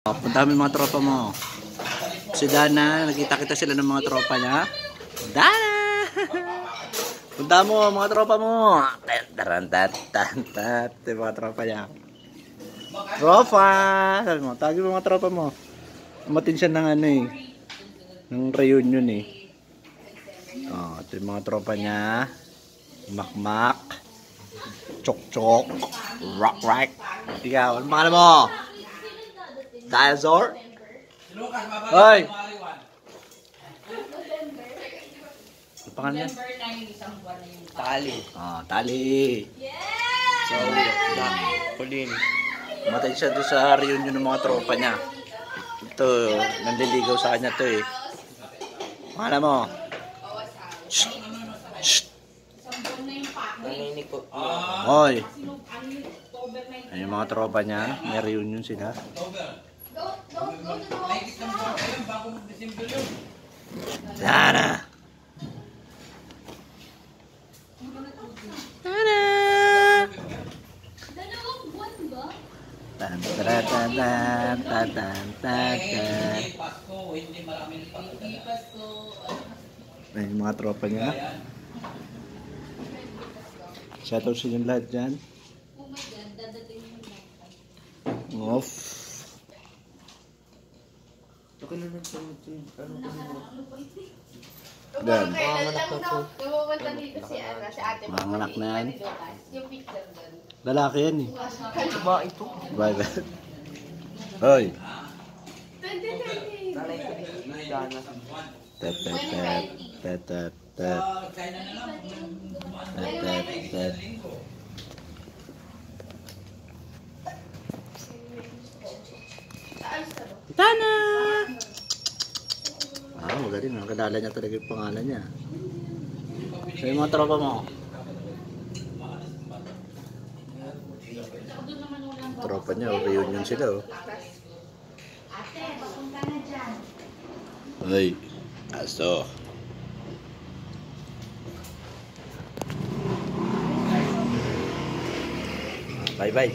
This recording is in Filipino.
Punta kami mga tropa mo. Si Dana, nakita sila ng mga tropa niya. Dana! Punta mo mga tropa mo. Tarantat, mga tropa niya. Tropa! Sabi mo, tagin mo mga tropa mo. Umatin siya ng ano eh. Ng reunion eh. Oh, ito yung mga tropa niya. Makmak. Chok-chok. Rock-rack. Ikaw, ano pangalan mo? Dinosaur? Hoy! Ano pangalan yan? Tali. Ah, Tali. So, Colin. Matay siya doon sa reunion ng mga tropa niya. Ito, nanliligaw sa kanya to eh. Pangalan mo? Shh! Shh! Naninig po. Hoy! Ay, yung mga tropa niya, may reunion sila. Dana! Dana! Dalawang buwan ba? Tan tan tan tan tan tan tan. Ay, yung mga tropa niya. Shoutout sa inyo lahat dyan. Oh my God, dadating yung next. Off. Okay na nagsunod. Yan. Pumunta dito si ate mo. Mga anak na yan. Yung picture doon. Lalaki yan eh. Ba ito? Bye bye. Hoy. 2020. Nanay ko din. Dana. Tep tep tep. Tep tep tep. Tep tep tep. Dana! Ah, magaling. Nakadala niya talaga yung pangalan niya. So yung mga tropa mo. Tropa niya, reunion sila oh. Ate, papunta na dyan. Ay, aso. Bye bye.